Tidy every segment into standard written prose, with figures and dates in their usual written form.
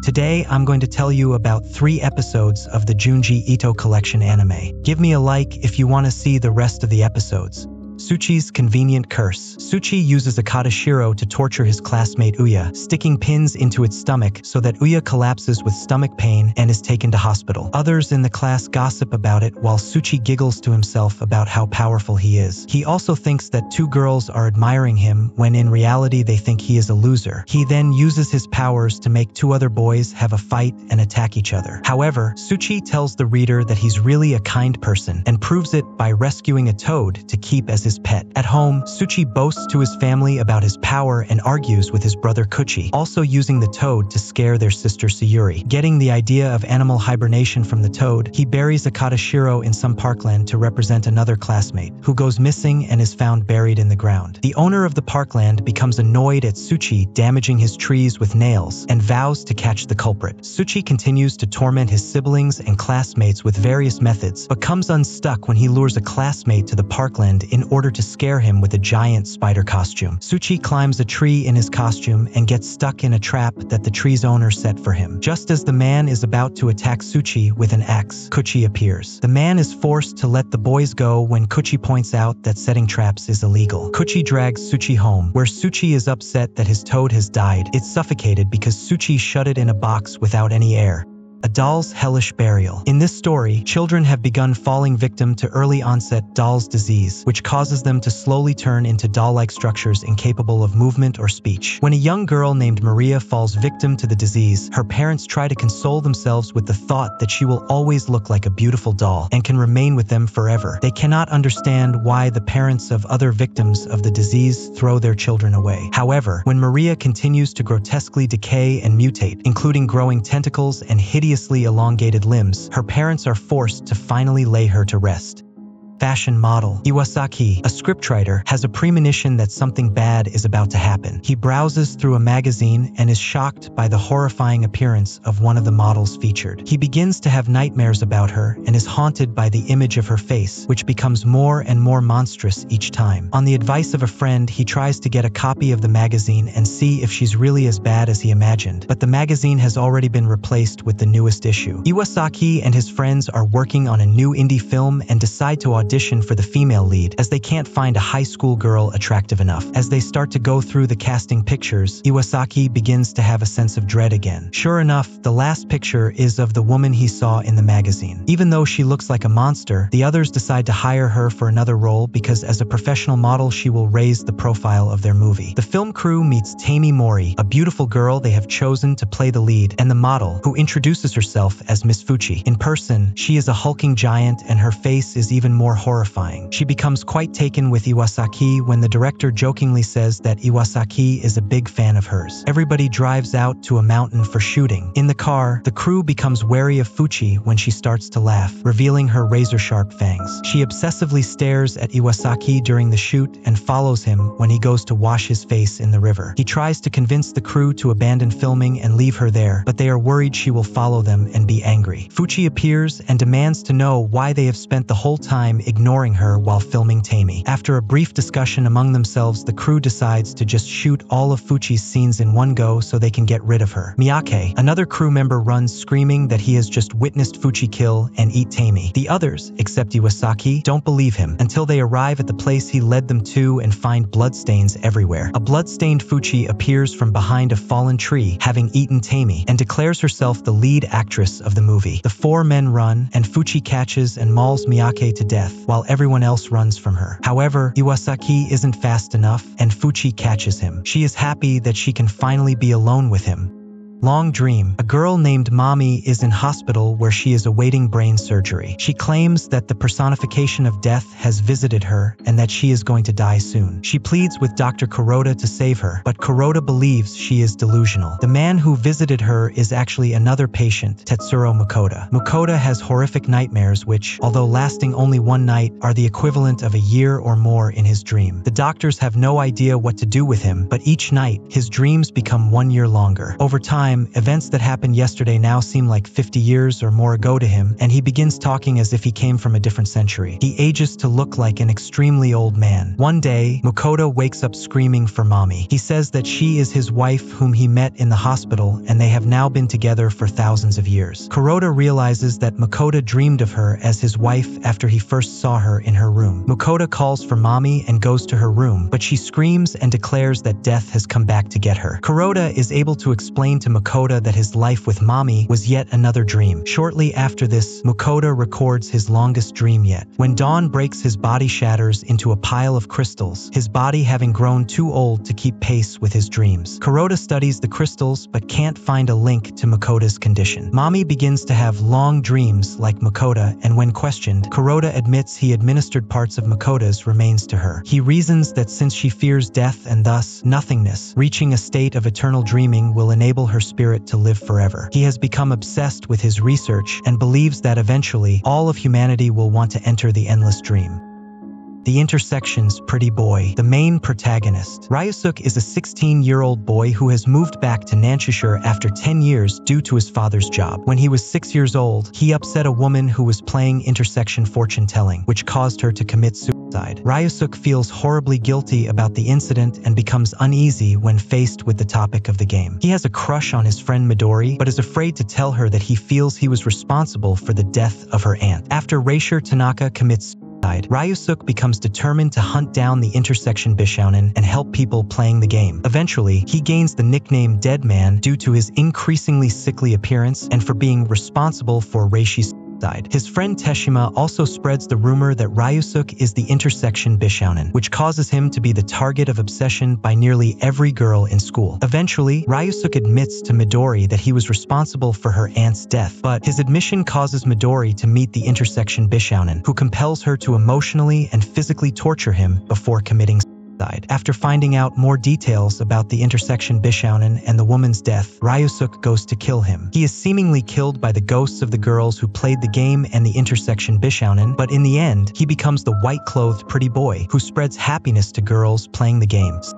Today, I'm going to tell you about 3 episodes of the Junji Ito Collection anime. Give me a like if you want to see the rest of the episodes. Tsuchi's convenient curse. Tsuchi uses Akatashiro to torture his classmate Uya, sticking pins into its stomach so that Uya collapses with stomach pain and is taken to hospital. Others in the class gossip about it while Tsuchi giggles to himself about how powerful he is. He also thinks that 2 girls are admiring him when in reality they think he is a loser. He then uses his powers to make 2 other boys have a fight and attack each other. However, Tsuchi tells the reader that he's really a kind person and proves it by rescuing a toad to keep as his pet. At home, Tsuchi boasts to his family about his power and argues with his brother Kuchi, also using the toad to scare their sister Sayuri. Getting the idea of animal hibernation from the toad, he buries Akatashiro in some parkland to represent another classmate, who goes missing and is found buried in the ground. The owner of the parkland becomes annoyed at Tsuchi damaging his trees with nails and vows to catch the culprit. Tsuchi continues to torment his siblings and classmates with various methods, but comes unstuck when he lures a classmate to the parkland in order to scare him with a giant spider costume. Tsuchi climbs a tree in his costume and gets stuck in a trap that the tree's owner set for him. Just as the man is about to attack Tsuchi with an axe, Kuchi appears. The man is forced to let the boys go when Kuchi points out that setting traps is illegal. Kuchi drags Tsuchi home, where Tsuchi is upset that his toad has died. It's suffocated because Tsuchi shut it in a box without any air. A doll's hellish burial. In this story, children have begun falling victim to early-onset doll's disease, which causes them to slowly turn into doll-like structures incapable of movement or speech. When a young girl named Maria falls victim to the disease, her parents try to console themselves with the thought that she will always look like a beautiful doll and can remain with them forever. They cannot understand why the parents of other victims of the disease throw their children away. However, when Maria continues to grotesquely decay and mutate, including growing tentacles and hideously elongated limbs, her parents are forced to finally lay her to rest. Fashion model. Iwasaki, a scriptwriter, has a premonition that something bad is about to happen. He browses through a magazine and is shocked by the horrifying appearance of one of the models featured. He begins to have nightmares about her and is haunted by the image of her face, which becomes more and more monstrous each time. On the advice of a friend, he tries to get a copy of the magazine and see if she's really as bad as he imagined, but the magazine has already been replaced with the newest issue. Iwasaki and his friends are working on a new indie film and decide to audition for the female lead, as they can't find a high school girl attractive enough. As they start to go through the casting pictures, Iwasaki begins to have a sense of dread again. Sure enough, the last picture is of the woman he saw in the magazine. Even though she looks like a monster, the others decide to hire her for another role because as a professional model she will raise the profile of their movie. The film crew meets Tamie Mori, a beautiful girl they have chosen to play the lead, and the model, who introduces herself as Miss Fuchi. In person, she is a hulking giant and her face is even more horrifying. She becomes quite taken with Iwasaki when the director jokingly says that Iwasaki is a big fan of hers. Everybody drives out to a mountain for shooting. In the car, the crew becomes wary of Fuchi when she starts to laugh, revealing her razor-sharp fangs. She obsessively stares at Iwasaki during the shoot and follows him when he goes to wash his face in the river. He tries to convince the crew to abandon filming and leave her there, but they are worried she will follow them and be angry. Fuchi appears and demands to know why they have spent the whole time ignoring her while filming Tamie. After a brief discussion among themselves, the crew decides to just shoot all of Fuchi's scenes in one go so they can get rid of her. Miyake, another crew member, runs screaming that he has just witnessed Fuchi kill and eat Tamie. The others, except Iwasaki, don't believe him until they arrive at the place he led them to and find bloodstains everywhere. A bloodstained Fuchi appears from behind a fallen tree, having eaten Tamie, and declares herself the lead actress of the movie. The 4 men run, and Fuchi catches and mauls Miyake to death, while everyone else runs from her. However, Iwasaki isn't fast enough, and Fuchi catches him. She is happy that she can finally be alone with him. Long dream. A girl named Mami is in hospital where she is awaiting brain surgery. She claims that the personification of death has visited her and that she is going to die soon. She pleads with Dr. Kuroda to save her, but Kuroda believes she is delusional. The man who visited her is actually another patient, Tetsuro Makoto. Makoto has horrific nightmares which, although lasting only one night, are the equivalent of a year or more in his dream. The doctors have no idea what to do with him, but each night, his dreams become 1 year longer. Over time, time, events that happened yesterday now seem like 50 years or more ago to him, and he begins talking as if he came from a different century. He ages to look like an extremely old man. One day, Makoto wakes up screaming for mommy. He says that she is his wife whom he met in the hospital, and they have now been together for thousands of years. Kuroda realizes that Makoto dreamed of her as his wife after he first saw her in her room. Makoto calls for mommy and goes to her room, but she screams and declares that death has come back to get her. Kuroda is able to explain to Makoto that his life with mommy was yet another dream. Shortly after this, Makoto records his longest dream yet. When dawn breaks, his body shatters into a pile of crystals, his body having grown too old to keep pace with his dreams. Kuroda studies the crystals but can't find a link to Makoto's condition. Mommy begins to have long dreams like Makoto, and when questioned, Kuroda admits he administered parts of Makoto's remains to her. He reasons that since she fears death and thus nothingness, reaching a state of eternal dreaming will enable her spirit to live forever. He has become obsessed with his research and believes that eventually all of humanity will want to enter the endless dream. The Intersection's pretty boy, the main protagonist. Ryusuke is a 16-year-old boy who has moved back to Nanshishire after 10 years due to his father's job. When he was 6 years old, he upset a woman who was playing intersection fortune-telling, which caused her to commit suicide. Ryusuke feels horribly guilty about the incident and becomes uneasy when faced with the topic of the game. He has a crush on his friend Midori, but is afraid to tell her that he feels he was responsible for the death of her aunt. After Reisher Tanaka commits suicide, Ryusuke becomes determined to hunt down the intersection Bishounen and help people playing the game. Eventually, he gains the nickname Dead Man due to his increasingly sickly appearance and for being responsible for Reishi's suicide. His friend Teshima also spreads the rumor that Ryusuke is the intersection Bishounen, which causes him to be the target of obsession by nearly every girl in school. Eventually, Ryusuke admits to Midori that he was responsible for her aunt's death, but his admission causes Midori to meet the intersection Bishounen, who compels her to emotionally and physically torture him before committing suicide. After finding out more details about the intersection Bishounen and the woman's death, Ryusuke goes to kill him. He is seemingly killed by the ghosts of the girls who played the game and the intersection Bishounen, but in the end, he becomes the white-clothed pretty boy who spreads happiness to girls playing the games.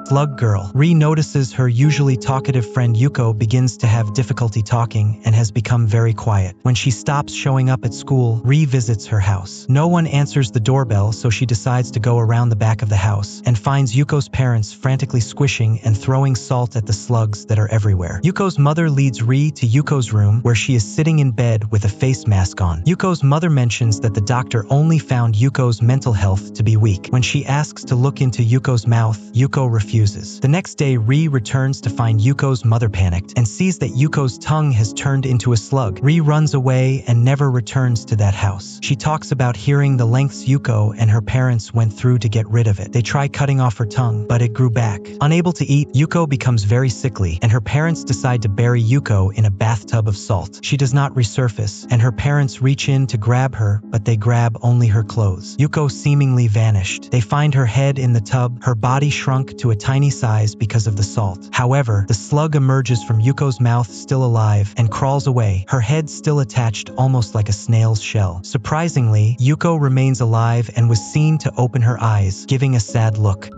Slug Girl. Ri notices her usually talkative friend Yuko begins to have difficulty talking and has become very quiet. When she stops showing up at school, Ri visits her house. No one answers the doorbell, so she decides to go around the back of the house and finds Yuko's parents frantically squishing and throwing salt at the slugs that are everywhere. Yuko's mother leads Ri to Yuko's room, where she is sitting in bed with a face mask on. Yuko's mother mentions that the doctor only found Yuko's mental health to be weak. When she asks to look into Yuko's mouth, Yuko refuses. The next day, Ri returns to find Yuko's mother panicked and sees that Yuko's tongue has turned into a slug. Ri runs away and never returns to that house. She talks about hearing the lengths Yuko and her parents went through to get rid of it. They try cutting off her tongue, but it grew back. Unable to eat, Yuko becomes very sickly, and her parents decide to bury Yuko in a bathtub of salt. She does not resurface, and her parents reach in to grab her, but they grab only her clothes. Yuko seemingly vanished. They find her head in the tub, her body shrunk to a tiny size because of the salt. However, the slug emerges from Yuko's mouth still alive and crawls away, her head still attached almost like a snail's shell. Surprisingly, Yuko remains alive and was seen to open her eyes, giving a sad look.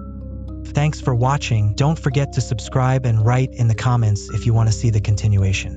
Thanks for watching. Don't forget to subscribe and write in the comments if you want to see the continuation.